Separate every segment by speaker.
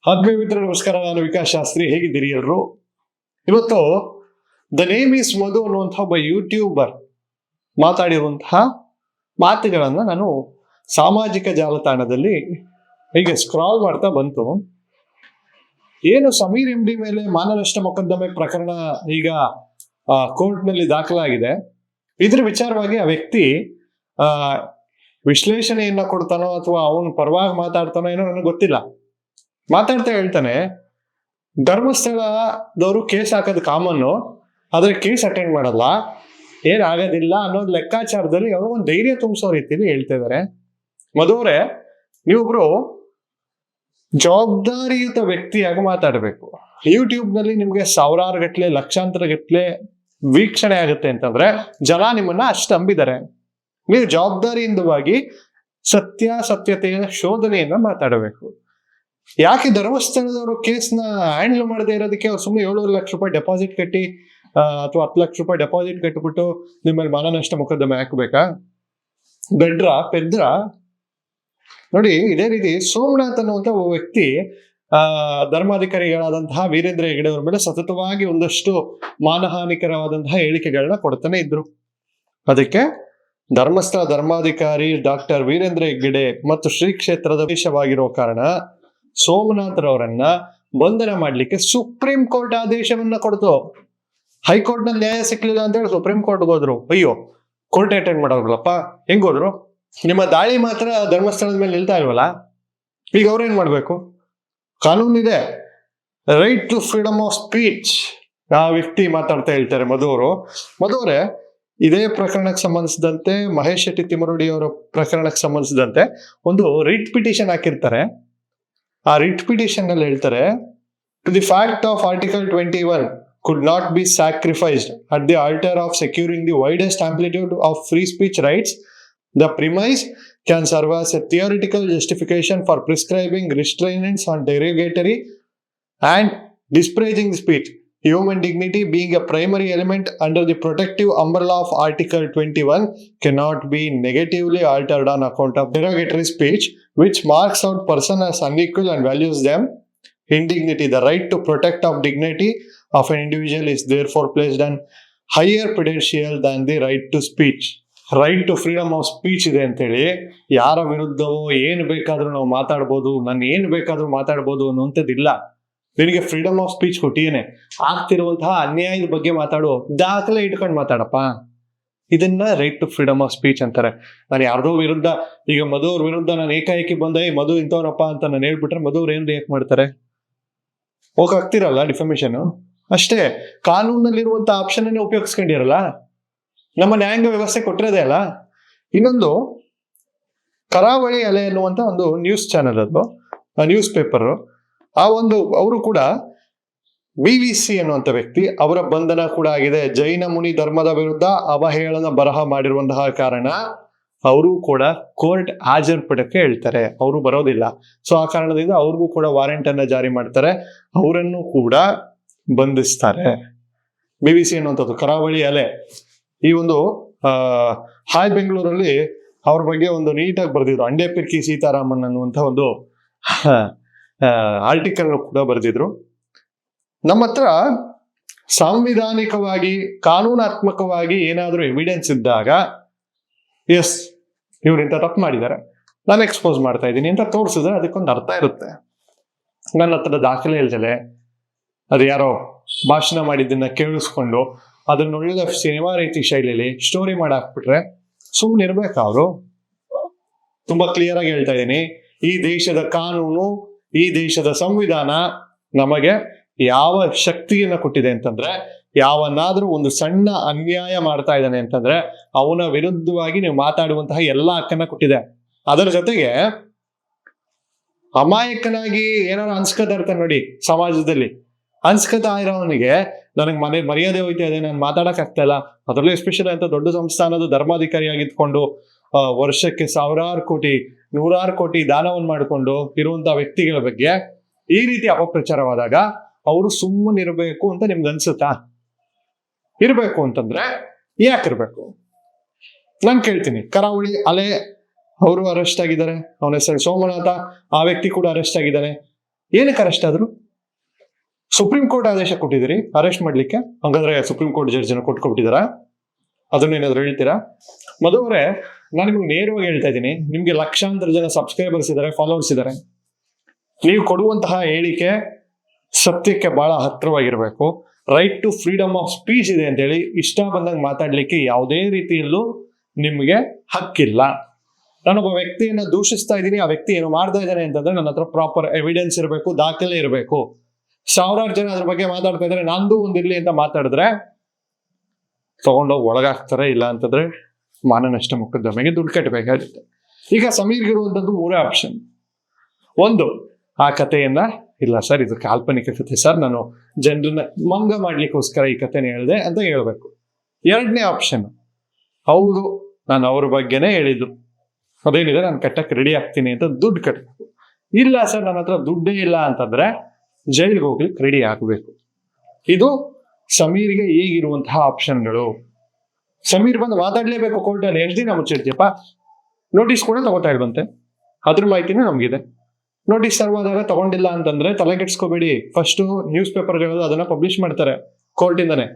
Speaker 1: ಆತ್ಮೀಯ ಮಿತ್ರರು ನಮಸ್ಕಾರ, ನಾನು ವಿಕಾಸ್ ಶಾಸ್ತ್ರಿ. ಹೇಗಿದ್ದೀರಿ ಎಲ್ಲರೂ? ಇವತ್ತು ದ ನೇಮ್ ಈಸ್ ಮಧು ಅನ್ನುವಂತಹ ಒಬ್ಬ ಯೂಟ್ಯೂಬರ್ ಮಾತಾಡಿರುವಂತಹ ಮಾತುಗಳನ್ನು ನಾನು ಸಾಮಾಜಿಕ ಜಾಲತಾಣದಲ್ಲಿ ಹೀಗೆ ಸ್ಕ್ರಾಲ್ ಮಾಡ್ತಾ ಬಂತು. ಏನು ಸಮೀರ್ MD ಮೇಲೆ ಮಾನನಷ್ಟ ಮೊಕದ್ದಮೆ ಪ್ರಕರಣ ಈಗ ಕೋರ್ಟ್ನಲ್ಲಿ ದಾಖಲಾಗಿದೆ. ಇದ್ರ ವಿಚಾರವಾಗಿ ಆ ವ್ಯಕ್ತಿ ವಿಶ್ಲೇಷಣೆಯನ್ನ ಕೊಡ್ತಾನೋ ಅಥವಾ ಅವನ ಪರವಾಗಿ ಮಾತಾಡ್ತಾನೋ ಏನೋ ನನಗೆ ಗೊತ್ತಿಲ್ಲ. ಮಾತಾಡ್ತಾ ಹೇಳ್ತಾನೆ, ಧರ್ಮಸ್ಥಳದವರು ಕೇಸ್ ಹಾಕೋದು ಕಾಮನ್ನು, ಆದ್ರೆ ಕೇಸ್ ಅಟೆಂಡ್ ಮಾಡಲ್ಲ, ಏನಾಗೋದಿಲ್ಲ ಅನ್ನೋದು ಲೆಕ್ಕಾಚಾರದಲ್ಲಿ ಅವರು ಒಂದು ಧೈರ್ಯ ತುಂಬಿಸೋ ರೀತಿಯಲ್ಲಿ ಹೇಳ್ತಾ ಇದ್ದಾರೆ. ಮಧುವ್ರೆ, ನೀವೊಬ್ರು ಜವಾಬ್ದಾರಿಯುತ ವ್ಯಕ್ತಿಯಾಗಿ ಮಾತಾಡಬೇಕು. ಯೂಟ್ಯೂಬ್ನಲ್ಲಿ ನಿಮ್ಗೆ ಸಾವಿರಾರು ಗಟ್ಲೆ ಲಕ್ಷಾಂತರ ಗಟ್ಲೆ ವೀಕ್ಷಣೆ ಆಗುತ್ತೆ ಅಂತಂದ್ರೆ ಜನ ನಿಮ್ಮನ್ನ ಅಷ್ಟು ನಂಬಿದ್ದಾರೆ. ನೀವು ಜವಾಬ್ದಾರಿಯಿಂದವಾಗಿ ಸತ್ಯಾಸತ್ಯತೆಯ ಶೋಧನೆಯನ್ನ ಮಾತಾಡಬೇಕು. ಯಾಕೆ ಧರ್ಮಸ್ಥಳದವರು ಕೇಸ್ನ ಹ್ಯಾಂಡಲ್ ಮಾಡದೇ ಇರೋದಕ್ಕೆ ಅವ್ರು ಸುಮ್ಮನೆ 7 ಲಕ್ಷ ರೂಪಾಯಿ ಡೆಪಾಸಿಟ್ ಕಟ್ಟಿ ಅಥವಾ 10 ಲಕ್ಷ ರೂಪಾಯಿ ಡೆಪಾಸಿಟ್ ಕಟ್ಟಿಬಿಟ್ಟು ನಿಮ್ಮಲ್ಲಿ ಮಾನನಷ್ಟ ಮೊಕದ್ದಮೆ ಹಾಕಬೇಕಾ? ಪೆದ್ರ ನೋಡಿ. ಇದೇ ರೀತಿ ಸೋಮನಾಥ್ ಅನ್ನುವಂಥ ಒಬ್ಬ ವ್ಯಕ್ತಿ ಧರ್ಮಾಧಿಕಾರಿಗಳಾದಂತಹ ವೀರೇಂದ್ರ ಹೆಗ್ಗಡೆ ಅವರ ಮೇಲೆ ಸತತವಾಗಿ ಒಂದಷ್ಟು ಮಾನಹಾನಿಕರವಾದಂತಹ ಹೇಳಿಕೆಗಳನ್ನ ಕೊಡ್ತಾನೆ ಇದ್ರು. ಅದಕ್ಕೆ ಧರ್ಮಸ್ಥಳ ಧರ್ಮಾಧಿಕಾರಿ ಡಾಕ್ಟರ್ ವೀರೇಂದ್ರ ಹೆಗ್ಗಡೆ ಮತ್ತು ಶ್ರೀ ಕ್ಷೇತ್ರದ ದೇಶವಾಗಿರೋ ಕಾರಣ ಸೋಮನಾಥ್ ರವರನ್ನ ಬಂಧನ ಮಾಡ್ಲಿಕ್ಕೆ ಸುಪ್ರೀಂ ಕೋರ್ಟ್ ಆದೇಶವನ್ನ ಕೊಡ್ತು. ಹೈಕೋರ್ಟ್ ನಲ್ಲಿ ನ್ಯಾಯ ಸಿಕ್ಲಿಲ್ಲ ಅಂತ ಹೇಳಿ ಸುಪ್ರೀಂ ಕೋರ್ಟ್ಗೆ ಹೋದ್ರು. ಅಯ್ಯೋ, ಕೋರ್ಟ್ ಅಟೆಂಡ್ ಮಾಡೋರ್ಲಪ್ಪ, ಹೆಂಗ್ ಹೋದ್ರು? ನಿಮ್ಮ ದಾಳಿ ಮಾತ್ರ ಧರ್ಮಸ್ಥಳದ ಮೇಲೆ ನಿಲ್ತಾ ಇಲ್ವಲ್ಲ, ಈಗ ಅವ್ರೇನ್ ಮಾಡ್ಬೇಕು? ಕಾನೂನಿದೆ, right to freedom of speech. ಆ ವ್ಯಕ್ತಿ ಮಾತಾಡ್ತಾ ಹೇಳ್ತಾರೆ ಮಧುವ್ರೆ, ಇದೇ ಪ್ರಕರಣಕ್ಕೆ ಸಂಬಂಧಿಸಿದಂತೆ ಮಹೇಶ್ ಶೆಟ್ಟಿ ತಿಮರೋಡಿ ಅವರ ಪ್ರಕರಣಕ್ಕೆ ಸಂಬಂಧಿಸಿದಂತೆ ಒಂದು ರಿಟ್ ಪಿಟಿಷನ್ ಹಾಕಿರ್ತಾರೆ. ಆ ರಿಟ್ ಪಿಟಿಷನ್ ನಲ್ಲಿ ಹೇಳ್ತಾರೆ, to the fact of article 21 could not be sacrificed at the altar of securing the widest amplitude of free speech rights. The premise can serve as a theoretical justification for prescribing restraints on derogatory and disparaging speech. Human dignity being a primary element under the protective umbrella of Article 21 cannot be negatively altered on account of derogatory speech, which marks out person as unequal and values them indignity. The right to protect of dignity of an individual is therefore placed on higher pedestal than the right to speech. Right to freedom of speech ಇದೆ ಅಂತೇಳಿ ಯಾರ ವಿರುದ್ಧವೋ ಏನು ಬೇಕಾದ್ರೂ ನಾವು ಮಾತಾಡ್ಬೋದು, ನಾನು ಏನು ಬೇಕಾದ್ರೂ ಮಾತಾಡ್ಬೋದು ಅನ್ನುವಂಥದ್ದಿಲ್ಲ. ನಿನಗೆ ಫ್ರೀಡಮ್ ಆಫ್ ಸ್ಪೀಚ್ ಕೊಟ್ಟಿಯೇನೆ, ಆಗ್ತಿರುವಂತಹ ಅನ್ಯಾಯದ ಬಗ್ಗೆ ಮಾತಾಡೋ ದಾಖಲೆ ಇಟ್ಕೊಂಡು ಮಾತಾಡಪ್ಪ. ಇದನ್ನ right to freedom of speech ಅಂತಾರೆ. ನಾನು ಯಾರ್ದೋ ವಿರುದ್ಧ, ಈಗ ಮಧು ಅವ್ರ ವಿರುದ್ಧ ನಾನು ಏಕಾಏಕಿ ಬಂದೆ ಮಧು ಇಂಥವ್ರಪ್ಪ ಅಂತ ನಾನು ಹೇಳ್ಬಿಟ್ರೆ ಮಧು ಅವ್ರು ಏನ್ ರಿಯಾಕ್ಟ್ ಮಾಡ್ತಾರೆ? ಹೋಗಾಗ್ತಿರಲ್ಲ ಡಿಫಮೇಷನ್ ಅಷ್ಟೇ. ಕಾನೂನಲ್ಲಿರುವಂತ ಆಪ್ಷನ್ ಅನ್ನೇ ಉಪಯೋಗಿಸ್ಕೊಂಡಿರಲ್ಲ, ನಮ್ಮ ನ್ಯಾಯಾಂಗ ವ್ಯವಸ್ಥೆ ಕೊಟ್ಟಿರೋದೇ ಅಲ್ಲ. ಇನ್ನೊಂದು ಕರಾವಳಿ ಅಲೆ ಅನ್ನುವಂತ ಒಂದು ನ್ಯೂಸ್ ಚಾನೆಲ್, ಅದು ನ್ಯೂಸ್ ಪೇಪರ್, ಅವರು ಕೂಡ BBC ಅನ್ನುವಂಥ ವ್ಯಕ್ತಿ, ಅವರ ಬಂಧನ ಕೂಡ ಆಗಿದೆ. ಜೈನ ಮುನಿ ಧರ್ಮದ ವಿರುದ್ಧ ಅವಹೇಳನ ಬರಹ ಮಾಡಿರುವಂತಹ ಕಾರಣ ಅವರು ಕೂಡ ಕೋರ್ಟ್ ಹಾಜರ್ಪಡಕ್ಕೆ ಹೇಳ್ತಾರೆ, ಅವರು ಬರೋದಿಲ್ಲ. ಸೊ ಆ ಕಾರಣದಿಂದ ಅವ್ರಿಗೂ ಕೂಡ ವಾರೆಂಟ್ ಅನ್ನ ಜಾರಿ ಮಾಡ್ತಾರೆ, ಅವರನ್ನು ಕೂಡ ಬಂಧಿಸ್ತಾರೆ. BBC ಅನ್ನುವಂಥದ್ದು ಕರಾವಳಿ ಅಲೆ. ಈ ಒಂದು ಹಾಯ್ ಬೆಂಗಳೂರಲ್ಲಿ ಅವ್ರ ಬಗ್ಗೆ ಒಂದು ನೀಟಾಗಿ ಬರೆದಿದ್ರು, ಅಂಡೆ ಪಿರ್ಕಿ ಸೀತಾರಾಮನ್ ಅನ್ನುವಂಥ ಒಂದು ಆರ್ಟಿಕಲ್ ಕೂಡ ಬರೆದಿದ್ರು. ನಮ್ಮ ಹತ್ರ ಸಾಂವಿಧಾನಿಕವಾಗಿ ಕಾನೂನಾತ್ಮಕವಾಗಿ ಏನಾದರೂ ಎವಿಡೆನ್ಸ್ ಇದ್ದಾಗ, ಎಸ್ ಇವ್ರು ಇಂಥ ತಪ್ಪು ಮಾಡಿದ್ದಾರೆ, ನಾನು ಎಕ್ಸ್ಪೋಸ್ ಮಾಡ್ತಾ ಇದ್ದೀನಿ ಅಂತ ತೋರಿಸಿದ್ರೆ ಅದಕ್ಕೊಂದು ಅರ್ಥ ಇರುತ್ತೆ. ನನ್ನ ಹತ್ರ ದಾಖಲೆ ಇಲ್ದಲೆ ಅದು ಯಾರೋ ಭಾಷಣ ಮಾಡಿದ್ದನ್ನ ಕೇಳಿಸ್ಕೊಂಡು ಅದನ್ನ ಒಳ್ಳೆ ಸಿನಿಮಾ ರೀತಿ ಶೈಲಿಯಲ್ಲಿ ಸ್ಟೋರಿ ಮಾಡಾಕ್ಬಿಟ್ರೆ ಸುಮ್ಮನೆ ಇರ್ಬೇಕಾ ಅವರು? ತುಂಬಾ ಕ್ಲಿಯರ್ ಆಗಿ ಹೇಳ್ತಾ ಇದ್ದೀನಿ, ಈ ದೇಶದ ಕಾನೂನು, ಈ ದೇಶದ ಸಂವಿಧಾನ ನಮಗೆ ಯಾವ ಶಕ್ತಿಯನ್ನ ಕೊಟ್ಟಿದೆ ಅಂತಂದ್ರೆ, ಯಾವನಾದ್ರೂ ಒಂದು ಸಣ್ಣ ಅನ್ಯಾಯ ಮಾಡ್ತಾ ಇದ್ದಾನೆ ಅಂತಂದ್ರೆ ಅವನ ವಿರುದ್ಧವಾಗಿ ನೀವು ಮಾತಾಡುವಂತಹ ಎಲ್ಲಾ ಹಕ್ಕನ್ನ ಕೊಟ್ಟಿದೆ. ಅದರ ಜೊತೆಗೆ ಅಮಾಯಕನಾಗಿ ಏನಾದ್ರು ಅನ್ಸ್ಕೊತಾ ಇರ್ತಾನೆ ನೋಡಿ ಸಮಾಜದಲ್ಲಿ, ಅನ್ಸ್ಕೊತಾ ಇರೋವನಿಗೆ ನನಗೆ ಮರ್ಯಾದೆ ಹೋಯ್ತಾ ಇದೆ, ನಾನು ಮಾತಾಡಕ್ ಆಗ್ತಾ ಇಲ್ಲ, ಅದರಲ್ಲೂ ಎಸ್ಪೆಷಲಿ ಅಂತ ದೊಡ್ಡ ಸಂಸ್ಥಾನದ ಧರ್ಮಾಧಿಕಾರಿಯಾಗಿದ್ಕೊಂಡು ವರ್ಷಕ್ಕೆ ಸಾವಿರಾರು ಕೋಟಿ 100 ಕೋಟಿ ದಾನವನ್ನು ಮಾಡಿಕೊಂಡು ಇರುವಂತಹ ವ್ಯಕ್ತಿಗಳ ಬಗ್ಗೆ ಈ ರೀತಿ ಅಪಪ್ರಚಾರವಾದಾಗ ಅವರು ಸುಮ್ಮನಿರ್ಬೇಕು ಅಂತ ನಿಮ್ಗೆ ಅನ್ಸುತ್ತಾ? ಇರ್ಬೇಕು ಅಂತಂದ್ರೆ ಯಾಕಿರ್ಬೇಕು? ನಾನು ಕೇಳ್ತೀನಿ. ಕರಾವಳಿ ಅಲೆ ಅವರು ಅರೆಸ್ಟ್ ಆಗಿದ್ದಾರೆ, ಅವನ ಹೆಸರು ಸೋಮನಾಥ, ಆ ವ್ಯಕ್ತಿ ಕೂಡ ಅರೆಸ್ಟ್ ಆಗಿದ್ದಾನೆ. ಏನಕ್ಕೆ ಅರೆಸ್ಟ್ ಆದ್ರು? ಸುಪ್ರೀಂ ಕೋರ್ಟ್ ಆದೇಶ ಕೊಟ್ಟಿದ್ದೀರಿ ಅರೆಸ್ಟ್ ಮಾಡ್ಲಿಕ್ಕೆ, ಹಾಗಾದ್ರೆ ಸುಪ್ರೀಂ ಕೋರ್ಟ್ ಜಡ್ಜ್ ಕೊಟ್ಕೊಬಿಟ್ಟಿದಾರಾ? ಅದನ್ನೇನಾದ್ರು ಹೇಳ್ತೀರಾ? ಮಧು ಅವರೇ, ನಾನು ನಿಮ್ಗೆ ನೇರವಾಗಿ ಹೇಳ್ತಾ ಇದ್ದೀನಿ, ನಿಮ್ಗೆ ಲಕ್ಷಾಂತರ ಜನ ಸಬ್ಸ್ಕ್ರೈಬರ್ಸ್ ಇದ್ದಾರೆ, ಫಾಲೋವರ್ಸ್ ಇದ್ದಾರೆ. ನೀವು ಕೊಡುವಂತಹ ಹೇಳಿಕೆ ಸತ್ಯಕ್ಕೆ ಬಹಳ ಹತ್ತಿರವಾಗಿರ್ಬೇಕು. Right to freedom of speech ಇದೆ ಅಂತ ಹೇಳಿ ಇಷ್ಟ ಬಂದಂಗೆ ಮಾತಾಡ್ಲಿಕ್ಕೆ ಯಾವುದೇ ರೀತಿಯಲ್ಲೂ ನಿಮ್ಗೆ ಹಕ್ಕಿಲ್ಲ. ನಾನೊಬ್ಬ ವ್ಯಕ್ತಿಯನ್ನ ದೂಷಿಸ್ತಾ ಇದ್ದೀನಿ, ಆ ವ್ಯಕ್ತಿ ಏನು ಮಾಡ್ತಾ ಇದ್ದಾನೆ ಅಂತಂದ್ರೆ ನನ್ನ ಹತ್ರ ಪ್ರಾಪರ್ ಎವಿಡೆನ್ಸ್ ಇರಬೇಕು, ದಾಖಲೆ ಇರಬೇಕು. ಸಾವಿರಾರು ಜನ ಅದ್ರ ಬಗ್ಗೆ ಮಾತಾಡ್ತಾ ಇದ್ದಾರೆ, ನಂದು ಒಂದಿರ್ಲಿ ಅಂತ ಮಾತಾಡಿದ್ರೆ ತಗೊಂಡೋಗಿ ಒಳಗಾಗ್ತಾರೆ, ಇಲ್ಲ ಅಂತಂದ್ರೆ ಮಾನನಷ್ಟ ಮೊಕದ್ದಮೆಗೆ ದುಡ್ಡು ಕಟ್ಟಬೇಕಾಗುತ್ತೆ. ಈಗ ಸಮೀರ್ಗೆ ಇರುವಂತದ್ದು 3 ಆಪ್ಷನ್. ಒಂದು, ಆ ಕಥೆಯನ್ನ ಇಲ್ಲ ಸರ್ ಇದು ಕಾಲ್ಪನಿಕ ಕಥೆ ಸರ್, ನಾನು ಜನರನ್ನ ಮಂಗ ಮಾಡ್ಲಿಕ್ಕೋಸ್ಕರ ಈ ಕಥೆನ ಹೇಳಿದೆ ಅಂತ ಹೇಳ್ಬೇಕು. 2ನೇ ಆಪ್ಷನ್, ಹೌದು ನಾನು ಅವ್ರ ಬಗ್ಗೆನೇ ಹೇಳಿದ್ದು, ಅದೇನಿದೆ ನಾನು ಕಟ್ಟಕ್ಕೆ ರೆಡಿ ಆಗ್ತೀನಿ ಅಂತ ದುಡ್ಡು ಕಟ್ಟಬೇಕು. ಇಲ್ಲ ಸರ್ ನನ್ನ ಹತ್ರ ದುಡ್ಡೇ ಇಲ್ಲ ಅಂತಂದ್ರೆ ಜೈಲ್ಗೆ ಹೋಗ್ಲಿಕ್ಕೆ ರೆಡಿ ಆಗಬೇಕು. ಇದು ಸಮೀರ್ಗೆ ಈಗಿರುವಂತಹ ಆಪ್ಷನ್ಗಳು. ಸಮೀರ್ ಬಂದು ಮಾತಾಡ್ಲೇಬೇಕು ಕೋರ್ಟಲ್ಲಿ. ಎಷ್ಟು ದಿನ ಮುಚ್ಚಿರ್ತೀಯಪ್ಪ? ನೋಟಿಸ್ ಕೂಡ ತಗೋತಾ ಇಲ್ವಂತೆ, ಅದ್ರ ಮಾಹಿತಿನೂ ನಮಗಿದೆ. ನೋಟಿಸ್ ಸರ್ವ್ ಆದಾಗ ತಗೊಂಡಿಲ್ಲ ಅಂತಂದ್ರೆ ತಲೆ ಕೆಡ್ಸ್ಕೋಬೇಡಿ, ಫಸ್ಟ್ ನ್ಯೂಸ್ ಪೇಪರ್ಗಳು ಅದನ್ನ ಪಬ್ಲಿಷ್ ಮಾಡ್ತಾರೆ ಕೋರ್ಟಿಂದಾನೆ,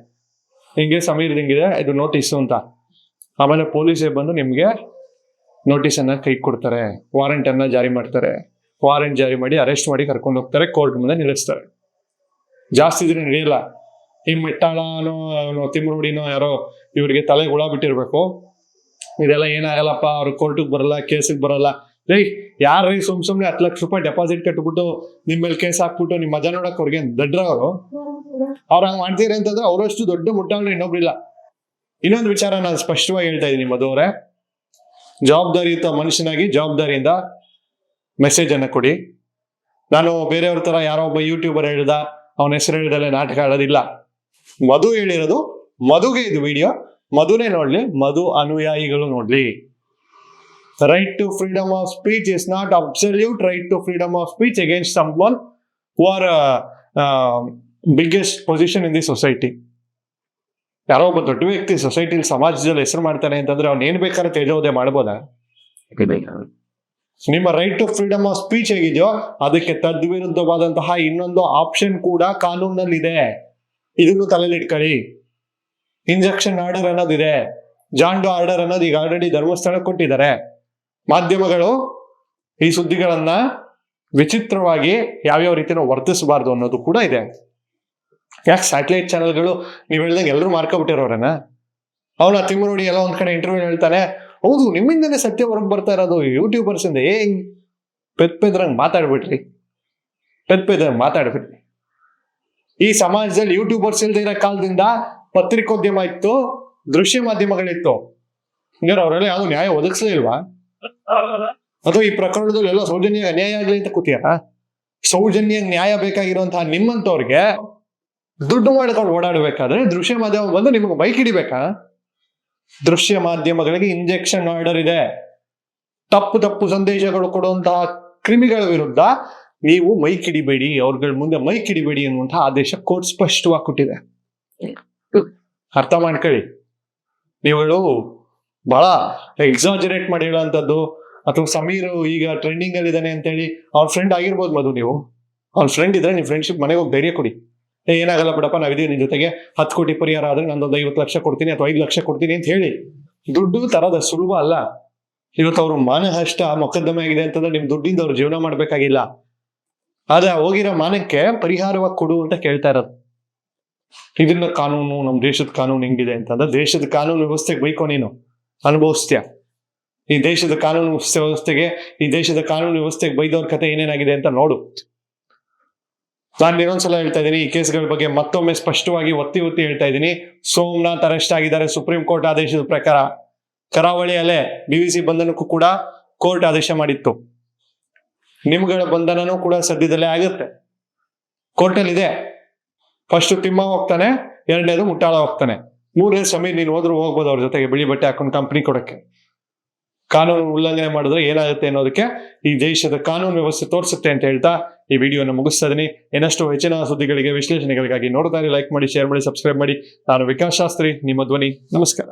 Speaker 1: ಹಿಂಗೆ ಸಮೀರ್ ಹಿಂಗಿದೆ ಇದು ನೋಟಿಸು ಅಂತ. ಆಮೇಲೆ ಪೊಲೀಸೇ ಬಂದು ನಿಮ್ಗೆ ನೋಟಿಸ್ ಅನ್ನ ಕೈ ಕೊಡ್ತಾರೆ, ವಾರೆಂಟ್ ಅನ್ನ ಜಾರಿ ಮಾಡ್ತಾರೆ. ವಾರೆಂಟ್ ಜಾರಿ ಮಾಡಿ ಅರೆಸ್ಟ್ ಮಾಡಿ ಕರ್ಕೊಂಡು ಹೋಗ್ತಾರೆ, ಕೋರ್ಟ್ ಮುಂದೆ ನಿಲ್ಲಿಸ್ತಾರೆ. ಜಾಸ್ತಿ ದಿನ ನಡೆಯಲ್ಲ. ಈ ಮೆಟ್ಟಾಳನೋ ತಿಮ್ರೋಡಿನೋ ಯಾರೋ ಇವ್ರಿಗೆ ತಲೆ ಹುಳ ಬಿಟ್ಟಿರ್ಬೇಕು, ಇದೆಲ್ಲ ಏನಾಗಲ್ಲಪ್ಪ, ಅವ್ರು ಕೋರ್ಟಿಗೆ ಬರಲ್ಲ, ಕೇಸಿಗೆ ಬರಲ್ಲ. ರೈ ಯಾರ್ರೀ ಸುಮ್ನೆ 10 ಲಕ್ಷ ರೂಪಾಯಿ ಡೆಪಾಸಿಟ್ ಕಟ್ಬಿಟ್ಟು ನಿಮ್ಮ ಮೇಲೆ ಕೇಸ್ ಹಾಕ್ಬಿಟ್ಟು ನಿಮ್ಮ ಮಜಾ ನೋಡಕ್ ಅವ್ರಿಗೆ ದಡ್ರ ಅವರು ಹಂಗ್ ಮಾಡ್ತೀರಿ ಅಂತಂದ್ರೆ ಅವರಷ್ಟು ದೊಡ್ಡ ಮುಟ್ಟಾಳ್ರು ಇನ್ನೊಬ್ರಿಲ್ಲ. ಇನ್ನೊಂದು ವಿಚಾರ ನಾನು ಸ್ಪಷ್ಟವಾಗಿ ಹೇಳ್ತಾ ಇದ್ದೀನಿ ಮಧುವರೇ, ಜವಾಬ್ದಾರಿಯುತ ಮನುಷ್ಯನಾಗಿ ಜವಾಬ್ದಾರಿಯಿಂದ ಮೆಸೇಜ್ ಅನ್ನ ಕೊಡಿ. ನಾನು ಬೇರೆಯವ್ರ ತರ ಯಾರೋ ಒಬ್ಬ ಯೂಟ್ಯೂಬರ್ ಹೇಳ್ದ, ಅವನ ಹೆಸರು ಹೇಳಿದಲ್ಲೇ ನಾಟಕ ಆಡೋದಿಲ್ಲ. ಮಧು ಹೇಳಿರೋದು, ಮಧುಗೆ ಇದು ವಿಡಿಯೋ, ಮಧುನೇ ನೋಡ್ಲಿ, ಮಧು ಅನುಯಾಯಿಗಳು ನೋಡ್ಲಿ. Right to freedom of speech is not absolute right to freedom of speech against someone who are biggest position in the society. ಯಾರೋ ಒಬ್ಬ ದೊಡ್ಡ ವ್ಯಕ್ತಿ ಸೊಸೈಟಿಲಿ ಸಮಾಜದಲ್ಲಿ ಹೆಸರು ಮಾಡ್ತಾನೆ ಅಂತಂದ್ರೆ ಅವ್ನು ಏನ್ ಬೇಕಾದ್ರೆ ತೇಜೋದಯ ಮಾಡ್ಬೋದಾ? ನಿಮ್ಮ right to freedom of speech ಹೇಗಿದೆಯೋ ಅದಕ್ಕೆ ತದ್ವಿರುದ್ಧವಾದಂತಹ ಇನ್ನೊಂದು ಆಪ್ಷನ್ ಕೂಡ ಕಾನೂನಲ್ಲಿದೆ. ಇದನ್ನು ತಲೆಯಲ್ಲಿ ಇಟ್ಕೊಳ್ಳಿ. ಇಂಜೆಕ್ಷನ್ ಆರ್ಡರ್ ಅನ್ನೋದಿದೆ, ಜಾಂಡು ಆರ್ಡರ್ ಅನ್ನೋದು ಈಗ ಆಲ್ರೆಡಿ ಧರ್ಮಸ್ಥಳ ಕೊಟ್ಟಿದ್ದಾರೆ. ಮಾಧ್ಯಮಗಳು ಈ ಸುದ್ದಿಗಳನ್ನ ವಿಚಿತ್ರವಾಗಿ ಯಾವ್ಯಾವ ರೀತಿನ ವರ್ತಿಸಬಾರ್ದು ಅನ್ನೋದು ಕೂಡ ಇದೆ. ಯಾಕೆ ಸ್ಯಾಟಲೈಟ್ ಚಾನೆಲ್ಗಳು ನೀವ್ ಹೇಳ್ದಂಗೆ ಎಲ್ಲರೂ ಮಾರ್ಕೊಬಿಟ್ಟಿರೋರನ್ನ, ಅವನ ತಿಮ್ಮರೋಡಿ ಎಲ್ಲ ಒಂದ್ ಕಡೆ ಇಂಟರ್ವ್ಯೂ ಹೇಳ್ತಾನೆ, ಹೌದು ನಿಮ್ಮಿಂದನೇ ಸತ್ಯ ಹೊರಗೆ ಬರ್ತಾ ಇರೋದು ಯೂಟ್ಯೂಬರ್ಸ್ ಇಂದ. ಪೆದ್ರಂಗ್ ಮಾತಾಡ್ಬಿಟ್ರಿ, ಮಾತಾಡ್ಬಿಟ್ರಿ. ಈ ಸಮಾಜದಲ್ಲಿ ಯೂಟ್ಯೂಬರ್ಸ್ ಇಲ್ದೇ ಇರೋ ಕಾಲದಿಂದ ಪತ್ರಿಕೋದ್ಯಮ ಇತ್ತು, ದೃಶ್ಯ ಮಾಧ್ಯಮಗಳಿತ್ತು. ಹಂಗಾರೆ ಅವರೆಲ್ಲ ಯಾವ್ದು ನ್ಯಾಯ ಒದಗಿಸಲೇ ಇಲ್ವಾ? ಅಥವಾ ಈ ಪ್ರಕರಣದಲ್ಲಿ ಎಲ್ಲ ಸೌಜನ್ಯ ನ್ಯಾಯ ಆಗ್ಲಿ ಅಂತ ಕೂತಿಯಾರ? ಸೌಜನ್ಯ ನ್ಯಾಯ ಬೇಕಾಗಿರುವಂತಹ ನಿಮ್ಮಂತವ್ರಿಗೆ ದುಡ್ಡು ಮಾಡ್ಕೊಂಡು ಓಡಾಡ್ಬೇಕಾದ್ರೆ ದೃಶ್ಯ ಮಾಧ್ಯಮ ಬಂದು ನಿಮ್ಗೆ ಬೈಕ್ ಹಿಡಿಬೇಕಾ? ದೃಶ್ಯ ಮಾಧ್ಯಮಗಳಿಗೆ ಇಂಜೆಕ್ಷನ್ ಆರ್ಡರ್ ಇದೆ. ತಪ್ಪು ಸಂದೇಶಗಳು ಕೊಡುವಂತಹ ಕ್ರಿಮಿಗಳ ವಿರುದ್ಧ ನೀವು ಮೈಕ್ ಹಿಡಿಬೇಡಿ, ಅವ್ರಗಳ ಮುಂದೆ ಮೈಕ್ ಹಿಡಿಬೇಡಿ ಅನ್ನುವಂತಹ ಆದೇಶ ಕೋರ್ಟ್ ಸ್ಪಷ್ಟವಾಗಿ ಕೊಟ್ಟಿದೆ. ಅರ್ಥ ಮಾಡ್ಕೊಳ್ಳಿ. ನೀವುಗಳು ಬಹಳ ಎಕ್ಸಾಜರೇಟ್ ಮಾಡಿ ಹೇಳುವಂಥದ್ದು, ಅಥವಾ ಸಮೀರ್ ಈಗ ಟ್ರೆಂಡಿಂಗ್ ಅಲ್ಲಿ ಇದ್ದಾನೆ ಅಂತೇಳಿ ಅವ್ನ ಫ್ರೆಂಡ್ ಆಗಿರ್ಬೋದು ಮಧು, ನೀವು ಅವ್ನ ಫ್ರೆಂಡ್ ಇದ್ರೆ ನೀವು ಫ್ರೆಂಡ್ಶಿಪ್ ಮನೆಗೆ ಹೋಗಿ ಧೈರ್ಯ ಕೊಡಿ. ಏನಾಗಲ್ಲ ಬಿಡಪ್ಪ, ನಾವಿದೀವಿ ನಿನ್ ಜೊತೆಗೆ, 10 ಕೋಟಿ ಪರಿಹಾರ ಆದ್ರೆ ನಂದೊಂದು 50 ಲಕ್ಷ ಕೊಡ್ತೀನಿ ಅಥವಾ 5 ಲಕ್ಷ ಕೊಡ್ತೀನಿ ಅಂತ ಹೇಳಿ. ದುಡ್ಡು ತರದ ಸುಲಭ ಅಲ್ಲ. ಇವತ್ತು ಅವ್ರು ಮಾನನಷ್ಟ ಮೊಕದ್ದಮೆ ಆಗಿದೆ ಅಂತಂದ್ರೆ ನಿಮ್ ದುಡ್ಡಿಂದ ಅವ್ರು ಜೀವನ ಮಾಡ್ಬೇಕಾಗಿಲ್ಲ. ಆದ್ರೆ ಹೋಗಿರೋ ಮಾನಕ್ಕೆ ಪರಿಹಾರವಾಗಿ ಕೊಡು ಅಂತ ಕೇಳ್ತಾ ಇರೋದು. ಇದನ್ನ ಕಾನೂನು, ನಮ್ ದೇಶದ ಕಾನೂನು ಹೆಂಗಿದೆ ಅಂತಂದ್ರೆ, ದೇಶದ ಕಾನೂನು ವ್ಯವಸ್ಥೆಗೆ ಬೈಕೋ ನೀನು ಅನುಭವಿಸ್ತೀಯ. ಈ ದೇಶದ ಕಾನೂನು ವ್ಯವಸ್ಥೆಗೆ ಬೈದವ್ರ ಕತೆ ಏನೇನಾಗಿದೆ ಅಂತ ನೋಡು. ನಾನು ಇನ್ನೊಂದ್ಸಲ ಹೇಳ್ತಾ ಇದ್ದೀನಿ, ಈ ಕೇಸ್ಗಳ ಬಗ್ಗೆ ಮತ್ತೊಮ್ಮೆ ಸ್ಪಷ್ಟವಾಗಿ ಒತ್ತಿ ಹೇಳ್ತಾ ಇದ್ದೀನಿ. ಸೋಮನಾಥ್ ಅರೆಸ್ಟ್ ಆಗಿದ್ದಾರೆ ಸುಪ್ರೀಂ ಕೋರ್ಟ್ ಆದೇಶದ ಪ್ರಕಾರ. ಕರಾವಳಿ ಅಲೆ BBC ಬಂಧನಕ್ಕೂ ಕೂಡ ಕೋರ್ಟ್ ಆದೇಶ ಮಾಡಿತ್ತು. ನಿಮ್ಗಳ ಬಂಧನನೂ ಕೂಡ ಸದ್ಯದಲ್ಲೇ ಆಗುತ್ತೆ, ಕೋರ್ಟಲ್ಲಿ ಇದೆ. ಫಸ್ಟ್ ತಿಮ್ಮ ಹೋಗ್ತಾನೆ, 2ನೇದು ಮುಟ್ಟಾಳ ಹೋಗ್ತಾನೆ, 3ನೇದು ಸಮೀರ್ ನೀನು ಹೋದ್ರು ಹೋಗ್ಬೋದು ಅವ್ರ ಜೊತೆಗೆ ಬಿಳಿ ಬಟ್ಟೆ ಹಾಕೊಂಡು ಕಂಪ್ನಿ ಕೊಡಕ್ಕೆ. ಕಾನೂನು ಉಲ್ಲಂಘನೆ ಮಾಡಿದ್ರೆ ಏನಾಗುತ್ತೆ ಅನ್ನೋದಕ್ಕೆ ಈ ದೇಶದ ಕಾನೂನು ವ್ಯವಸ್ಥೆ ತೋರಿಸುತ್ತೆ ಅಂತ ಹೇಳ್ತಾ ಈ ವಿಡಿಯೋನ ಮುಗಿಸ್ತಾ ಇದೀನಿ. ಇನ್ನಷ್ಟು ಹೆಚ್ಚಿನ ಸುದ್ದಿಗಳಿಗೆ, ವಿಶ್ಲೇಷಣೆಗಳಿಗಾಗಿ ನೋಡ್ತಾ ಇರಿ, ಲೈಕ್ ಮಾಡಿ, ಶೇರ್ ಮಾಡಿ, ಸಬ್ಸ್ಕ್ರೈಬ್ ಮಾಡಿ. ನಾನು ವಿಕಾಸ್ ಶಾಸ್ತ್ರಿ, ನಿಮ್ಮ ಧ್ವನಿ. ನಮಸ್ಕಾರ.